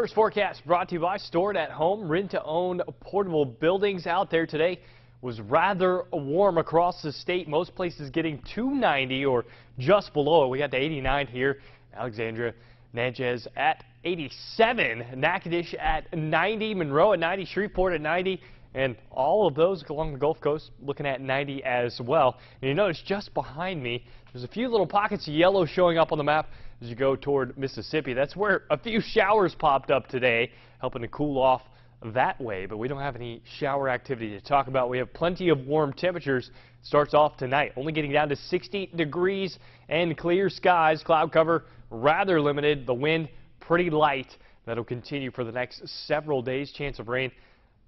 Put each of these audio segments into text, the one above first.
First forecast brought to you by Stored at Home, rent-to-own portable buildings. Out there today was rather warm across the state. Most places getting to 90 or just below it. We got to 89 here. Alexandria, Natchez at 87, Natchitoches at 90, Monroe at 90, Shreveport at 90, and all of those along the Gulf Coast looking at 90 as well. And you notice just behind me, there's a few little pockets of yellow showing up on the map as you go toward Mississippi. That's where a few showers popped up today, helping to cool off that way. But we don't have any shower activity to talk about. We have plenty of warm temperatures. Starts off tonight, only getting down to 60 degrees and clear skies. Cloud cover rather limited. The wind pretty light. That'll continue for the next several days. Chance of rain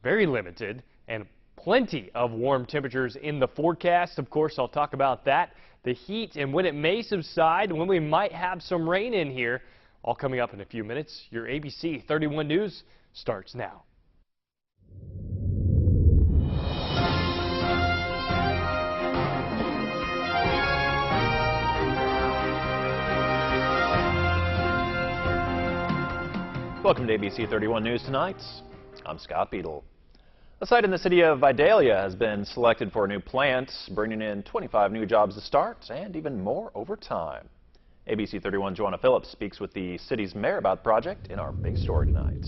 very limited, and plenty of warm temperatures in the forecast. Of course, I'll talk about that, the heat, and when it may subside, when we might have some rain in here, all coming up in a few minutes. Your ABC 31 News starts now. Welcome to ABC 31 News tonight. I'm Scott Beadle. A site in the city of Vidalia has been selected for a new plant, bringing in 25 new jobs to start and even more over time. ABC 31's Joanna Phillips speaks with the city's mayor about the project in our big story tonight.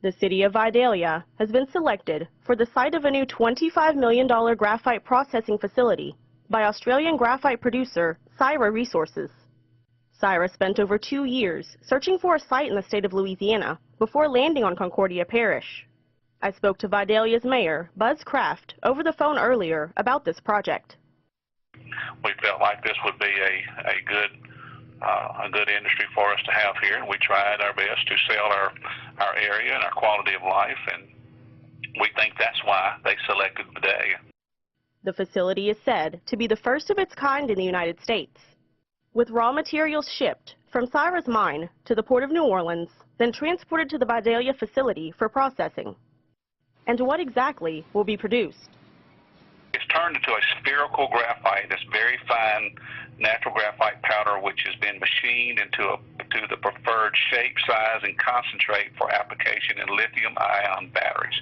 The city of Vidalia has been selected for the site of a new $25 million graphite processing facility by Australian graphite producer Syrah Resources. Syrah spent over 2 years searching for a site in the state of Louisiana before landing on Concordia Parish. I spoke to Vidalia's mayor, Buzz Kraft, over the phone earlier about this project. We felt like this would be a good industry for us to have here, and we tried our best to sell our area and our quality of life, and we think that's why they selected Vidalia. The facility is said to be the first of its kind in the United States, with raw materials shipped from Syrah's mine to the Port of New Orleans, then transported to the Vidalia facility for processing. And what exactly will be produced? It's turned into a spherical graphite. It's very fine natural graphite powder, which has been machined into the preferred shape, size, and concentrate for application in lithium-ion batteries.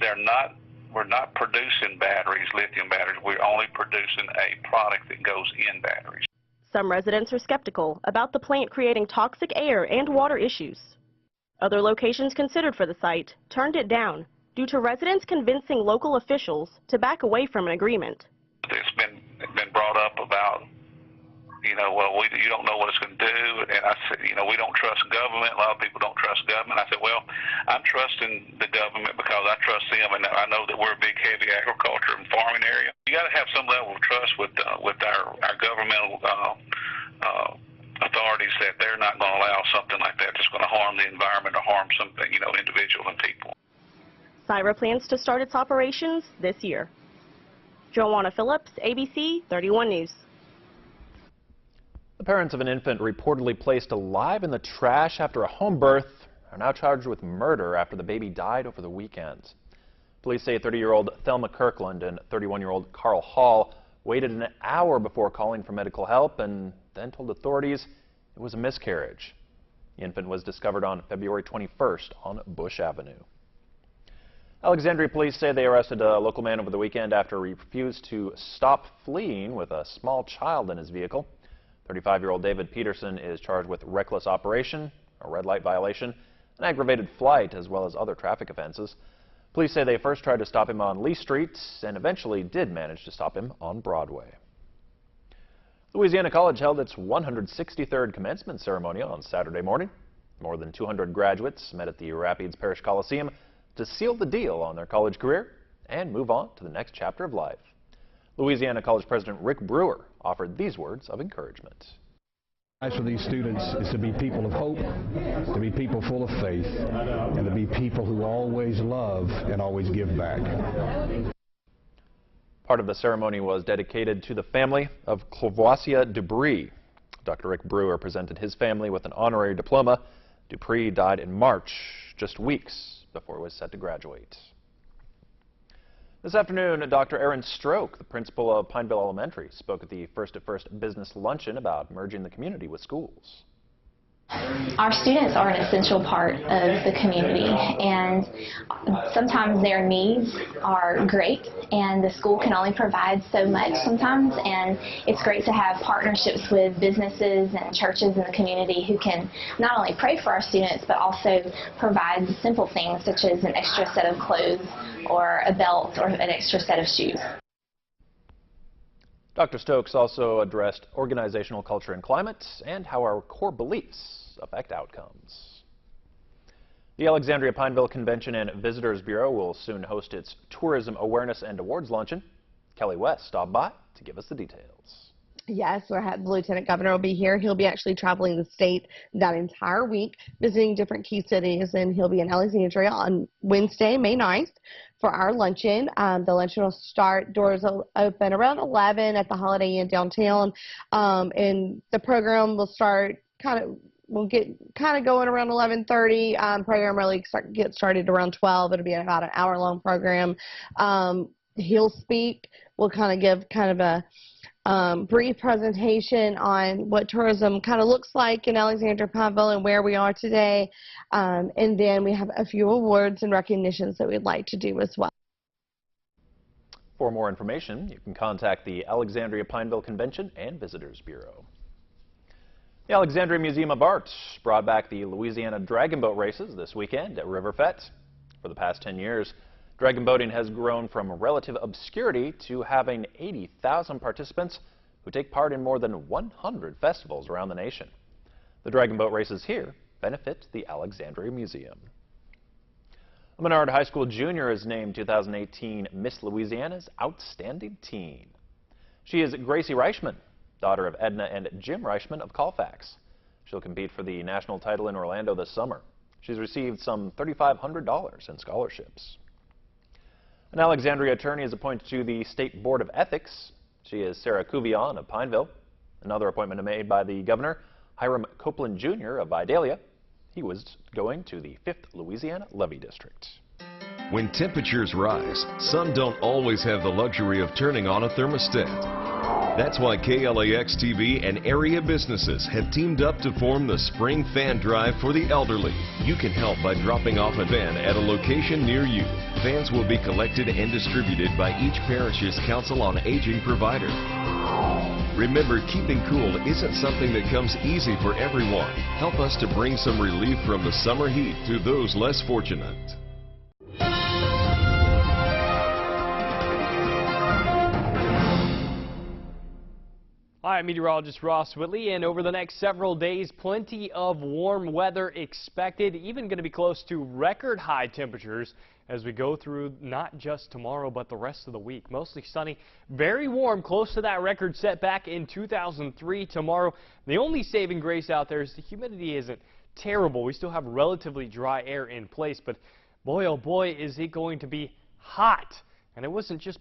We're not producing batteries, lithium batteries. We're only producing a product that goes in batteries. Some residents are skeptical about the plant creating toxic air and water issues. Other locations considered for the site turned it down due to residents convincing local officials to back away from an agreement. It's been brought up about, well, you don't know what it's going to do, and I said, we don't trust government. A lot of people don't trust government. I said, well, I'm trusting the government because I trust them, and I know that we're a big, heavy agriculture and farming area. You got to have some level of trust with our governmental authorities that they're not going to allow something like that that's going to harm the environment or harm some, individuals and people. Syrah plans to start its operations this year. Joanna Phillips, ABC 31 News. The parents of an infant reportedly placed alive in the trash after a home birth are now charged with murder after the baby died over the weekend. Police say 30-year-old Thelma Kirkland and 31-year-old Carl Hall waited an hour before calling for medical help and then told authorities it was a miscarriage. The infant was discovered on February 21st on Bush Avenue. Alexandria police say they arrested a local man over the weekend after he refused to stop fleeing with a small child in his vehicle. 35-year-old David Peterson is charged with reckless operation, a red light violation, an aggravated flight, as well as other traffic offenses. Police say they first tried to stop him on Lee Street and eventually did manage to stop him on Broadway. Louisiana College held its 163rd commencement ceremony on Saturday morning. More than 200 graduates met at the Rapides Parish Coliseum to seal the deal on their college career and move on to the next chapter of life. Louisiana College President Rick Brewer offered these words of encouragement. For these students is to be people of hope, to be people full of faith, and to be people who always love and always give back. Part of the ceremony was dedicated to the family of Clavoisia Dupree. Dr. Rick Brewer presented his family with an honorary diploma. Dupree died in March, just weeks before he was set to graduate. This afternoon, Dr. Aaron Stroke, the principal of Pineville Elementary, spoke at the First at First Business Luncheon about merging the community with schools. Our students are an essential part of the community, and sometimes their needs are great, and the school can only provide so much sometimes, and it's great to have partnerships with businesses and churches in the community who can not only pray for our students, but also provide simple things such as an extra set of clothes or a belt or an extra set of shoes. Dr. Stokes also addressed organizational culture and climate and how our core beliefs affect outcomes. The Alexandria Pineville Convention and Visitors Bureau will soon host its Tourism Awareness and Awards Luncheon. Kelly West stopped by to give us the details. Yes, the Lieutenant Governor will be here. He'll be actually traveling the state that entire week, visiting different key cities, and he'll be in Alexandria on Wednesday, May 9th, for our luncheon. The luncheon will start, doors will open around 11 at the Holiday Inn downtown, and the program will start we'll get going around 11:30. Program really get started around 12. It'll be about an hour-long program. He'll speak. We'll give a brief presentation on what tourism looks like in Alexandria Pineville and where we are today. And then we have a few awards and recognitions that we'd like to do as well. For more information, you can contact the Alexandria Pineville Convention and Visitors Bureau. The Alexandria Museum of Art brought back the Louisiana Dragon Boat races this weekend at River Fête. For the past 10 years, dragon boating has grown from relative obscurity to having 80,000 participants who take part in more than 100 festivals around the nation. The dragon boat races here benefit the Alexandria Museum. A Menard High School junior is named 2018 Miss Louisiana's Outstanding Teen. She is Gracie Reichman, daughter of Edna and Jim Reichman of Colfax. She'll compete for the national title in Orlando this summer. She's received some $3,500 in scholarships. An Alexandria attorney is appointed to the State Board of Ethics. She is Sarah Cuvion of Pineville. Another appointment made by the governor, Hiram Copeland Jr. of Vidalia. He was going to the 5th Louisiana Levee District. When temperatures rise, some don't always have the luxury of turning on a thermostat. That's why KLAX TV and area businesses have teamed up to form the Spring Fan Drive for the elderly. You can help by dropping off a fan at a location near you. Fans will be collected and distributed by each parish's Council on Aging provider. Remember, keeping cool isn't something that comes easy for everyone. Help us to bring some relief from the summer heat to those less fortunate. Hi, I'm meteorologist Ross Whitley, and over the next several days, plenty of warm weather expected, even going to be close to record high temperatures as we go through not just tomorrow, but the rest of the week. Mostly sunny, very warm, close to that record set back in 2003 tomorrow. The only saving grace out there is the humidity isn't terrible. We still have relatively dry air in place, but boy, oh boy, is it going to be hot. And it wasn't just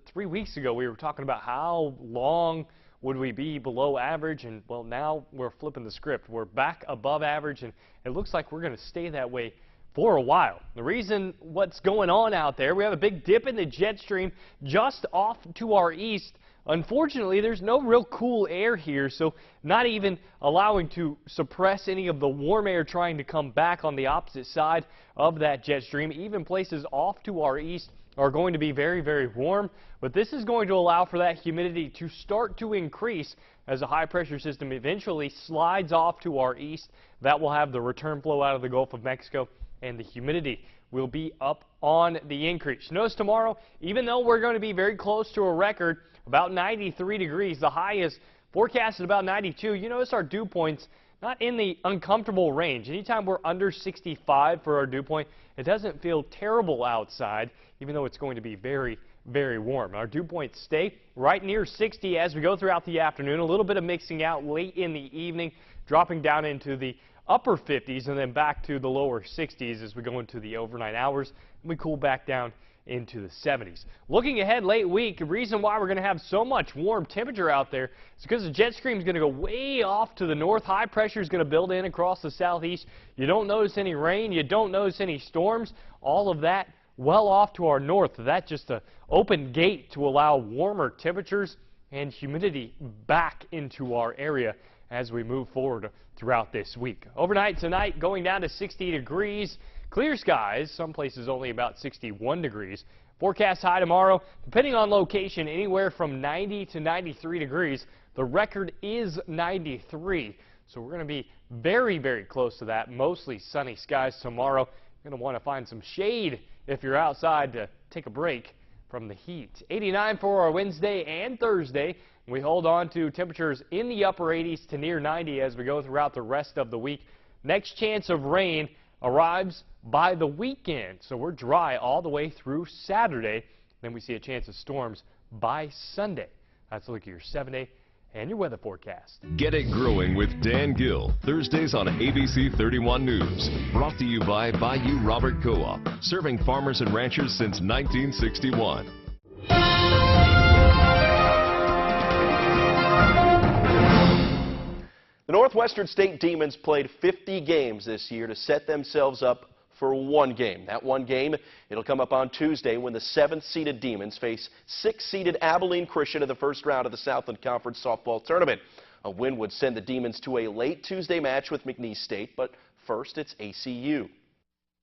3 weeks ago we were talking about how long would we be below average, and well, now we're flipping the script. We're back above average, and it looks like we're going to stay that way for a while. The reason what's going on out there, we have a big dip in the jet stream just off to our east. Unfortunately, there's no real cool air here, so not even allowing to suppress any of the warm air trying to come back on the opposite side of that jet stream. Even places off to our east are going to be very, very warm, but this is going to allow for that humidity to start to increase as a high pressure system eventually slides off to our east. That will have the return flow out of the Gulf of Mexico, and the humidity will be up on the increase. Notice tomorrow, even though we're going to be very close to a record, about 93 degrees, the high is forecasted about 92. You notice our dew points not in the uncomfortable range. Anytime we're under 65 for our dew point, it doesn't feel terrible outside, even though it's going to be very, very warm. Our dew points stay right near 60 as we go throughout the afternoon. A little bit of mixing out late in the evening, dropping down into the upper 50s and then back to the lower 60s as we go into the overnight hours, and we cool back down into the 70s. Looking ahead late week, the reason why we're going to have so much warm temperature out there is because the jet stream is going to go way off to the north. High pressure is going to build in across the southeast. You don't notice any rain. You don't notice any storms. All of that well off to our north. That's just an open gate to allow warmer temperatures and humidity back into our area as we move forward throughout this week. Overnight tonight going down to 60 degrees. Clear skies, some places only about 61 degrees. Forecast high tomorrow, depending on location, anywhere from 90 to 93 degrees. The record is 93, so we're going to be very, very close to that. Mostly sunny skies tomorrow. You're going to want to find some shade if you're outside to take a break from the heat. 89 for our Wednesday and Thursday. We hold on to temperatures in the upper 80s to near 90 as we go throughout the rest of the week. Next chance of rain arrives by the weekend, so we're dry all the way through Saturday. Then we see a chance of storms by Sunday. That's a look at your 7-day and your weather forecast. Get it growing with Dan Gill, Thursdays on ABC31 News. Brought to you by Bayou Robert Co-op, serving farmers and ranchers since 1961. The Northwestern State Demons played 50 games this year to set themselves up for one game. That one game, it'll come up on Tuesday when the 7th-seeded Demons face 6th-seeded Abilene Christian in the first round of the Southland Conference softball tournament. A win would send the Demons to a late Tuesday match with McNeese State, but first it's ACU.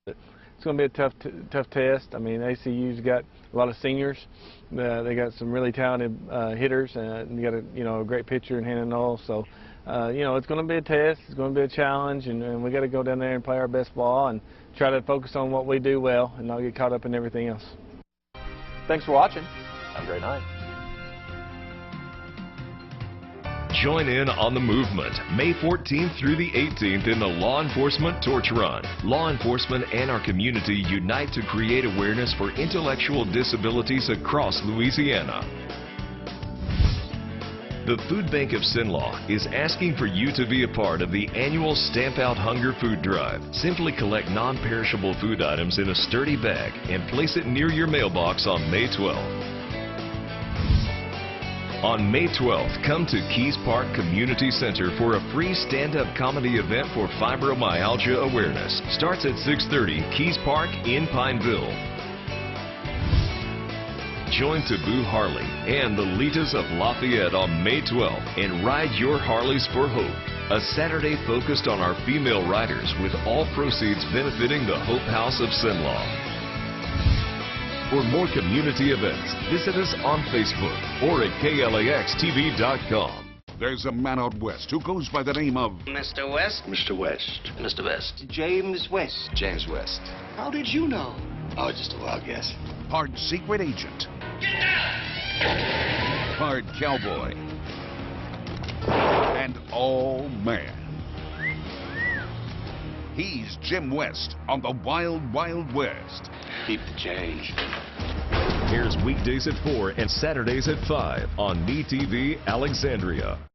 It's going to be a tough test. I mean, ACU's got a lot of seniors. They got some really talented hitters, and you got a great pitcher in Hannah Knoll. So, it's going to be a test. It's going to be a challenge, and we got to go down there and play our best ball and try to focus on what we do well and not get caught up in everything else. Thanks for watching. Have a great night. Join in on the movement May 14th through the 18th in the Law Enforcement Torch Run. Law enforcement and our community unite to create awareness for intellectual disabilities across Louisiana. The Food Bank of Sinlaw is asking for you to be a part of the annual Stamp Out Hunger Food Drive. Simply collect non-perishable food items in a sturdy bag and place it near your mailbox on May 12th. On May 12th, come to Keys Park Community Center for a free stand-up comedy event for fibromyalgia awareness. Starts at 6:30, Keys Park in Pineville. Join Taboo Harley and the Litas of Lafayette on May 12th and ride your Harleys for Hope. A Saturday focused on our female riders with all proceeds benefiting the Hope House of Sinlaw. For more community events, visit us on Facebook or at KLAXTV.com. There's a man out west who goes by the name of Mr. West. Mr. West. Mr. West. James West. James West. How did you know? Oh, just a wild guess. Hard secret agent. Get down! Hard cowboy. And all man. He's Jim West on the Wild Wild West. Keep the change. Airs weekdays at 4 and Saturdays at 5 on MeTV Alexandria.